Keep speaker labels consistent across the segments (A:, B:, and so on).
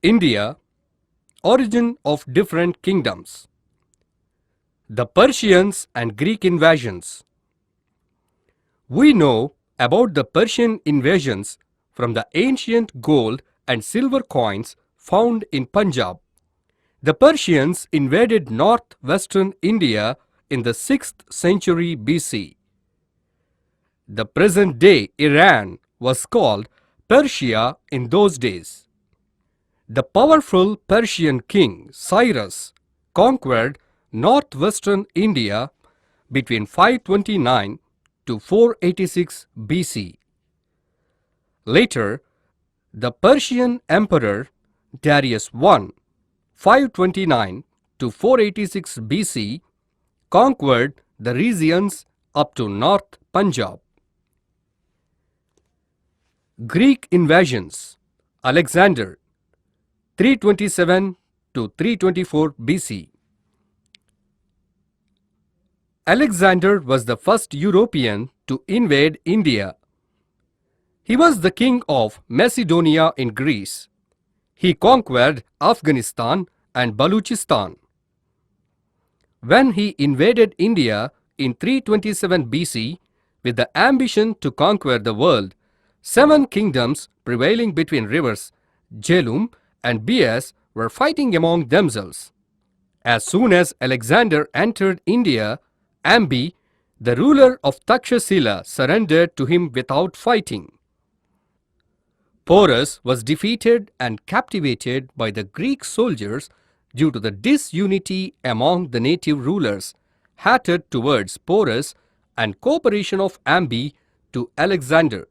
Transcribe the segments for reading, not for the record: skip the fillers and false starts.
A: India, origin of different kingdoms. The Persians and Greek invasions. We know about the Persian invasions from the ancient gold and silver coins found in Punjab. The Persians invaded northwestern India in the 6th century BC. The present-day Iran was called Persia in those days. The powerful Persian king Cyrus conquered northwestern India between 529 to 486 BC. Later, the Persian Emperor Darius I, 529 to 486 BC, conquered the regions up to North Punjab. Greek invasions. Alexander, 327 to 324 BC. Alexander was the first European to invade India. He was the king of Macedonia in Greece. He conquered Afghanistan and Baluchistan. When he invaded India in 327 BC with the ambition to conquer the world, 7 kingdoms prevailing between rivers Jhelum and Beas were fighting among themselves. As soon as Alexander entered India, Ambi, the ruler of Takshashila, surrendered to him without fighting. Porus was defeated and captivated by the Greek soldiers due to the disunity among the native rulers, hatred towards Porus and cooperation of Ambi to Alexander.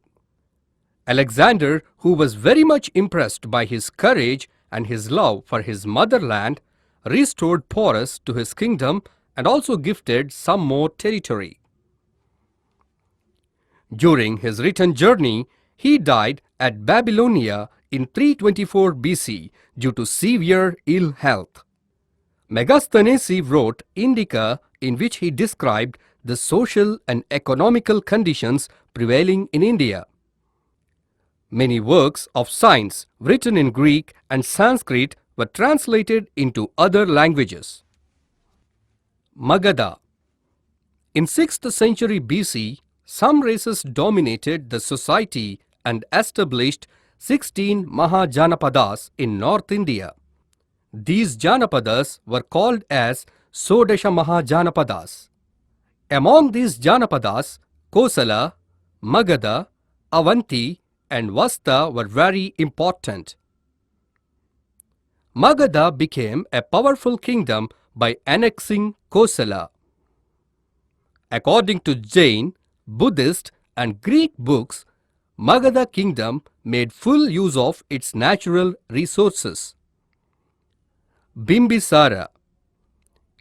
A: Alexander, who was very much impressed by his courage and his love for his motherland, restored Porus to his kingdom and also gifted some more territory. During his return journey, he died at Babylonia in 324 BC due to severe ill health. Megasthenes wrote Indica, in which he described the social and economical conditions prevailing in India. Many works of science written in Greek and Sanskrit were translated into other languages. Magadha. In 6th century BC, some races dominated the society and established 16 Mahajanapadas in North India. These Janapadas were called as Sodasha Mahajanapadas. Among these Janapadas, Kosala, Magadha, Avanti and Vasta were very important. Magadha became a powerful kingdom by annexing Kosala. According to Jain, Buddhist and Greek books, Magadha kingdom made full use of its natural resources. Bimbisara.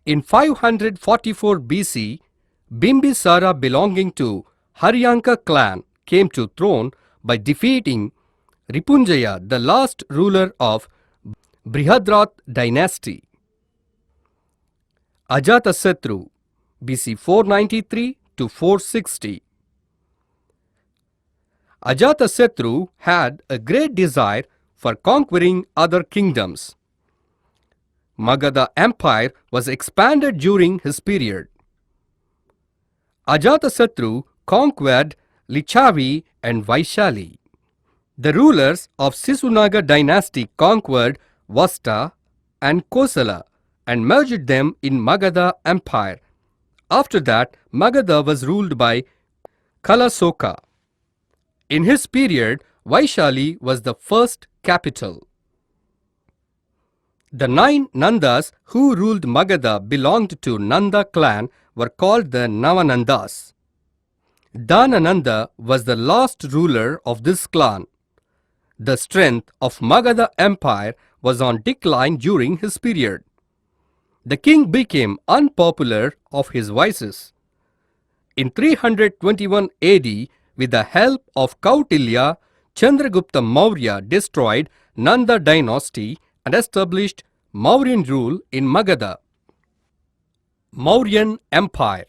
A: In 544 BC, Bimbisara belonging to Haryanka clan came to throne by defeating Ripunjaya, the last ruler of Brihadrat dynasty. Ajatasattu, BC 493 to 460. Ajatasattu had a great desire for conquering other kingdoms. Magadha Empire was expanded during his period. Ajatasattu conquered Lichavi and Vaishali. The rulers of Sisunaga dynasty conquered Vasta and Kosala and merged them in Magadha Empire. After that, Magadha was ruled by Kalasoka. In his period, Vaishali was the first capital. The 9 Nandas who ruled Magadha belonged to Nanda clan were called the Navanandas. Dhanananda was the last ruler of this clan. The strength of Magadha Empire was on decline during his period. The king became unpopular of his vices. In 321 AD, with the help of Kautilya, Chandragupta Maurya destroyed Nanda dynasty and established Mauryan rule in Magadha. Mauryan Empire.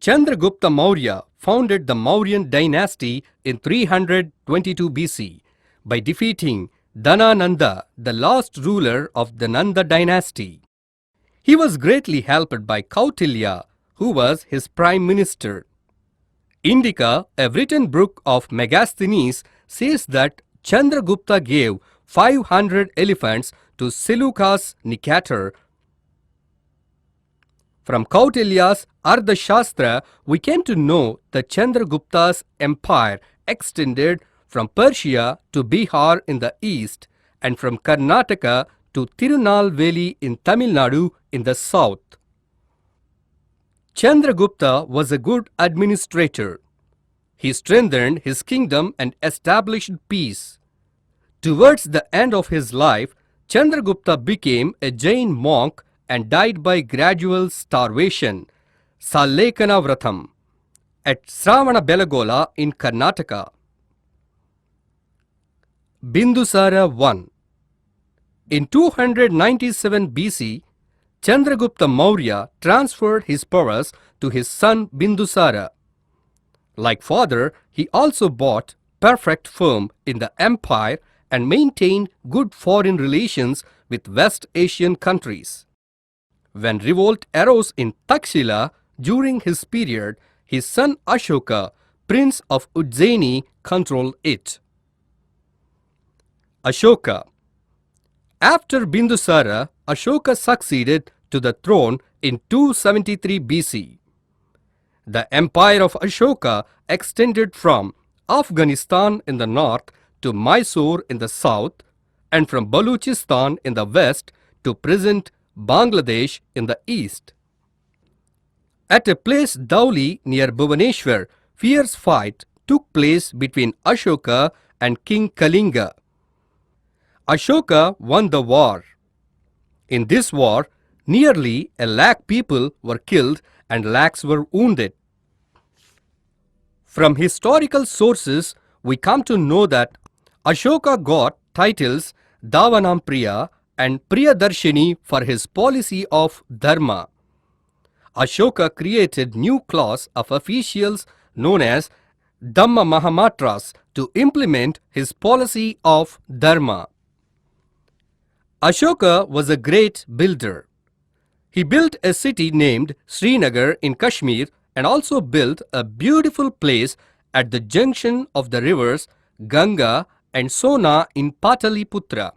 A: Chandragupta Maurya founded the Mauryan dynasty in 322 BC by defeating Dhanananda, the last ruler of the Nanda dynasty. He was greatly helped by Kautilya, who was his prime minister. Indica, a written book of Megasthenes, says that Chandragupta gave 500 elephants to Seleucus Nicator. From Kautilya's Ardhashastra, we came to know that Chandragupta's empire extended from Persia to Bihar in the east and from Karnataka to Tirunelveli in Tamil Nadu in the south. Chandragupta was a good administrator. He strengthened his kingdom and established peace. Towards the end of his life, Chandragupta became a Jain monk and died by gradual starvation, Salekana Vratham, at Sravana Belagola in Karnataka. Bindusara I. In 297 BC, Chandragupta Maurya transferred his powers to his son Bindusara. Like father, he also brought perfect firm in the empire and maintained good foreign relations with West Asian countries. When revolt arose in Takshila during his period, his son Ashoka, prince of Ujjaini, controlled it. Ashoka. After Bindusara, Ashoka succeeded to the throne in 273 BC. The empire of Ashoka extended from Afghanistan in the north to Mysore in the south and from Baluchistan in the west to present Bangladesh in the east. At a place Dhauli near Bhubaneswar, fierce fight took place between Ashoka and King Kalinga. Ashoka won the war. In this war, nearly 100,000 people were killed and lakhs were wounded. From historical sources, we come to know that Ashoka got titles Davanam Priya and Priyadarshini for his policy of Dharma. Ashoka created new class of officials known as Dhamma Mahamatras to implement his policy of Dharma. Ashoka was a great builder. He built a city named Srinagar in Kashmir and also built a beautiful place at the junction of the rivers Ganga and Sona in Pataliputra.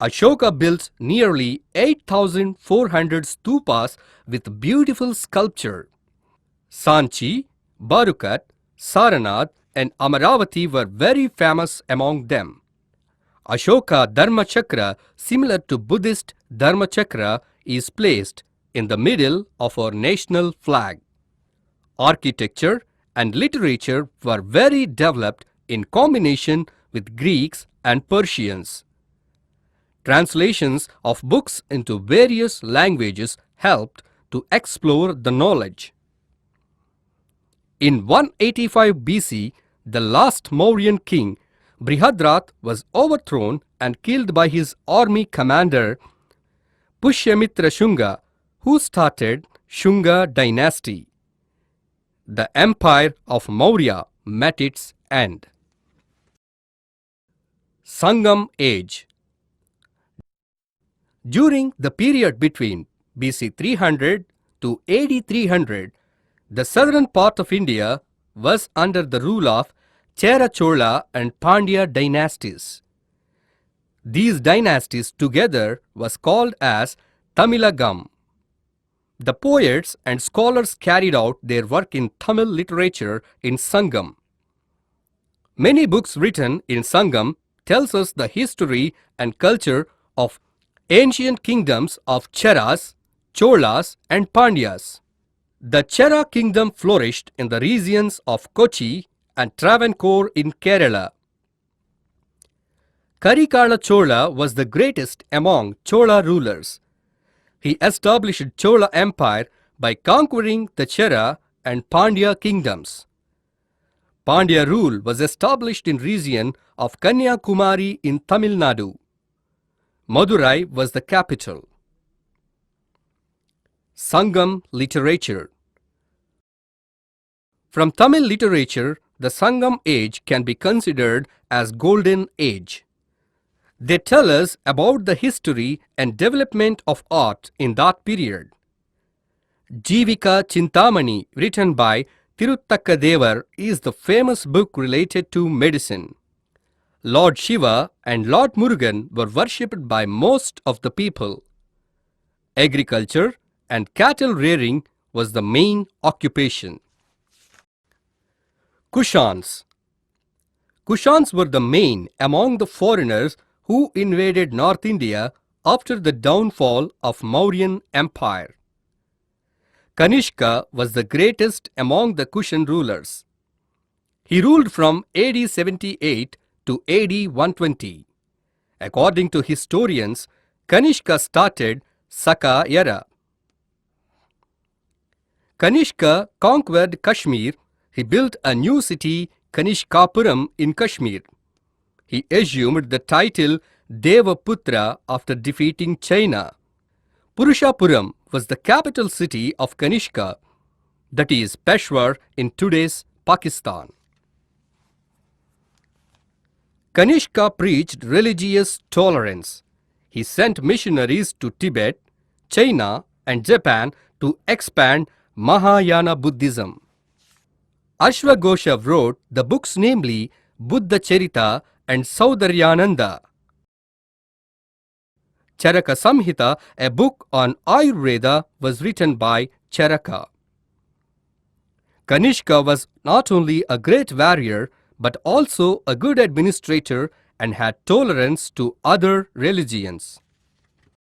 A: Ashoka built nearly 8,400 stupas with beautiful sculpture. Sanchi, Barukat, Saranath and Amaravati were very famous among them. Ashoka Dharma Chakra, similar to Buddhist Dharma Chakra, is placed in the middle of our national flag. Architecture and literature were very developed in combination with Greeks and Persians. Translations of books into various languages helped to explore the knowledge. In 185 BC, the last Mauryan king, Brihadrath, was overthrown and killed by his army commander Pushyamitra Shunga, who started Shunga dynasty. The empire of Maurya met its end. Sangam Age. During the period between BC 300 to AD 300, the southern part of India was under the rule of Chera Chola and Pandya dynasties. These dynasties together was called as Tamilagam. The poets and scholars carried out their work in Tamil literature in Sangam. Many books written in Sangam tells us the history and culture of ancient kingdoms of Cheras, Cholas and Pandyas. The Chera kingdom flourished in the regions of Kochi and Travancore in Kerala. Karikala Chola was the greatest among Chola rulers. He established Chola Empire by conquering the Chera and Pandya kingdoms. Pandya rule was established in region of Kanyakumari in Tamil Nadu. Madurai was the capital. Sangam literature. From Tamil literature, the Sangam age can be considered as golden age. They tell us about the history and development of art in that period. Jivika Chintamani, written by Tiruttakkadevar, is the famous book related to medicine. Lord Shiva and Lord Murugan were worshipped by most of the people. Agriculture and cattle rearing was the main occupation. Kushans. Kushans were the main among the foreigners who invaded North India after the downfall of Mauryan Empire. Kanishka was the greatest among the Kushan rulers. He ruled from AD 78 to AD 120. According to historians, Kanishka started Saka era. Kanishka conquered Kashmir. He built a new city, Kanishkapuram, in Kashmir. He assumed the title Devaputra after defeating China. Purushapuram was the capital city of Kanishka, that is Peshawar in today's Pakistan. Kanishka preached religious tolerance. He sent missionaries to Tibet, China, and Japan to expand Mahayana Buddhism. Ashwagosha wrote the books namely Buddha Charita and Saudaryananda. Charaka Samhita, a book on Ayurveda, was written by Charaka. Kanishka was not only a great warrior but also a good administrator and had tolerance to other religions.